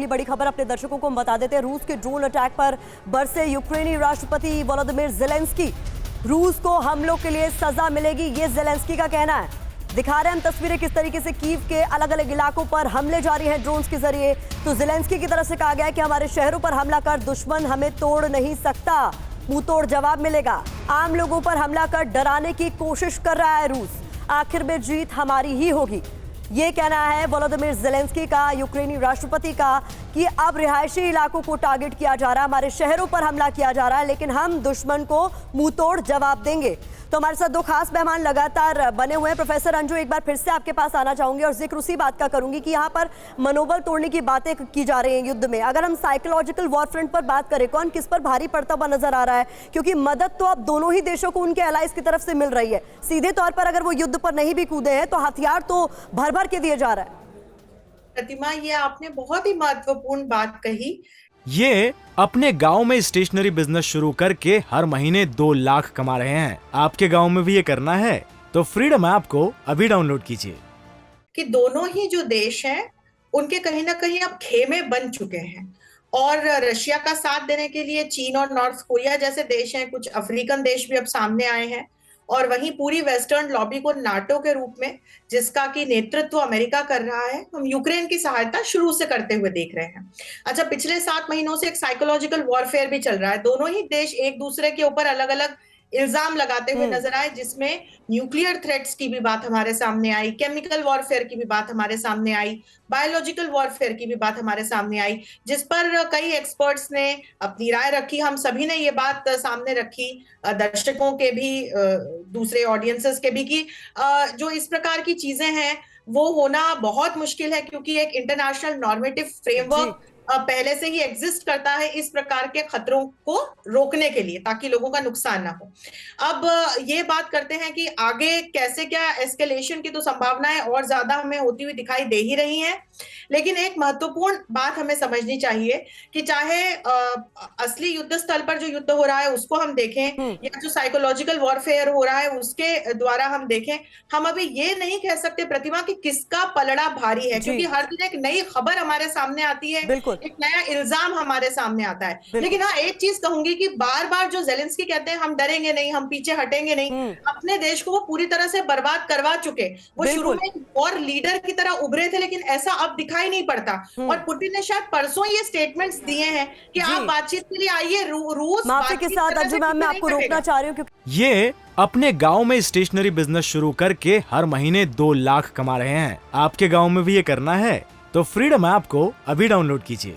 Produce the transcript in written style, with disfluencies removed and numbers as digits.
पहली बड़ी खबर अपने दर्शकों को हम बता देते हैं। रूस के ड्रोन अटैक पर बरसे यूक्रेनी राष्ट्रपति वोलोदिमीर ज़ेलेंस्की। रूस को हमलों के लिए सजा मिलेगी, ये ज़ेलेंस्की का कहना है। दिखा रहे हैं हम तस्वीरें किस तरीके से कीव के अलग अलग इलाकों पर हमले जारी हैं ड्रोन्स के जरिए। तो ज़ेलेंस्की की तरफ से कहा गया है कि हमारे शहरों पर हमला कर दुश्मन हमें तोड़ नहीं सकता, मुंह तोड़ जवाब मिलेगा। आम लोगों पर हमला कर डराने की कोशिश कर रहा है रूस। आखिर में जीत हमारी ही होगी, ये कहना है वोलोदिमीर ज़ेलेंस्की का, यूक्रेनी राष्ट्रपति का, कि अब रिहायशी इलाकों को टारगेट किया जा रहा है, हमारे शहरों पर हमला किया जा रहा है, लेकिन हम दुश्मन को मुंह तोड़ जवाब देंगे। तो हमारे साथ दो खास मेहमान लगातार बने हुए हैं। प्रोफेसर अंजू, एक बार फिर से आपके पास आना चाहूंगी और जिक्र उसी बात का करूंगी कि यहाँ पर मनोबल तोड़ने की बातें की जा रही हैं युद्ध में। अगर हम साइकोलॉजिकल वॉरफ्रंट पर बात करें, कौन किस पर भारी पड़ता हुआ नजर आ रहा है? क्योंकि मदद तो अब दोनों ही देशों को उनके एलाइज की तरफ से मिल रही है। सीधे तौर पर अगर वो युद्ध पर नहीं भी कूदे हैं तो हथियार तो भर भर के दिए जा रहा है। प्रतिमा, ये आपने बहुत ही महत्वपूर्ण बात कही। ये अपने गांव में स्टेशनरी बिजनेस शुरू करके हर महीने 2 लाख कमा रहे हैं। आपके गांव में भी ये करना है तो फ्रीडम ऐप को अभी डाउनलोड कीजिए। कि दोनों ही जो देश हैं उनके कहीं ना कहीं अब खेमे बन चुके हैं और रशिया का साथ देने के लिए चीन और नॉर्थ कोरिया जैसे देश हैं, कुछ अफ्रीकन देश भी अब सामने आए हैं, और वहीं पूरी वेस्टर्न लॉबी को नाटो के रूप में, जिसका कि नेतृत्व अमेरिका कर रहा है, हम यूक्रेन की सहायता शुरू से करते हुए देख रहे हैं। अच्छा, पिछले 7 महीनों से एक साइकोलॉजिकल वॉरफेयर भी चल रहा है। दोनों ही देश एक दूसरे के ऊपर अलग अलग इल्जाम लगाते हुए नजर आए, जिसमें न्यूक्लियर थ्रेट्स की भी बात हमारे सामने आई, केमिकल वॉरफेयर की भी बात हमारे सामने आई, बायोलॉजिकल वॉरफेयर की भी बात हमारे सामने आई, जिस पर कई एक्सपर्ट्स ने अपनी राय रखी। हम सभी ने ये बात सामने रखी, दर्शकों के भी, दूसरे ऑडियंसेस के भी, कि जो इस प्रकार की चीजें हैं वो होना बहुत मुश्किल है, क्योंकि एक इंटरनेशनल नॉर्मेटिव फ्रेमवर्क पहले से ही एग्जिस्ट करता है इस प्रकार के खतरों को रोकने के लिए, ताकि लोगों का नुकसान ना हो। अब ये बात करते हैं कि आगे कैसे क्या एस्केलेशन की तो संभावनाएं और ज्यादा हमें होती हुई दिखाई दे ही रही हैं, लेकिन एक महत्वपूर्ण बात हमें समझनी चाहिए कि चाहे असली युद्ध स्थल पर जो युद्ध हो रहा है उसको हम देखें या जो साइकोलॉजिकल वॉरफेयर हो रहा है उसके द्वारा हम देखें, हम अभी ये नहीं कह सकते प्रतिमा कि किसका पलड़ा भारी है, क्योंकि हर दिन एक नई खबर हमारे सामने आती है, एक नया इल्जाम हमारे सामने आता है। लेकिन हाँ, एक चीज कहूंगी कि बार बार जो ज़ेलेंस्की कहते हैं हम डरेंगे नहीं, हम पीछे हटेंगे नहीं, अपने देश को वो पूरी तरह से बर्बाद करवा चुके। वो शुरू में एक वॉर लीडर की तरह उभरे थे, लेकिन ऐसा अब दिखाई नहीं पड़ता। और पुतिन ने शायद परसों ये स्टेटमेंट्स दिए हैं कि आप बातचीत के लिए आइए, रूस माफी के साथ अंजू मैम, मैं आपको रोकना चाह रही हूँ। ये अपने गांव में स्टेशनरी बिजनेस शुरू करके हर महीने 2 लाख कमा रहे हैं। आपके गांव में भी ये करना है तो फ्रीडम ऐप को अभी डाउनलोड कीजिए।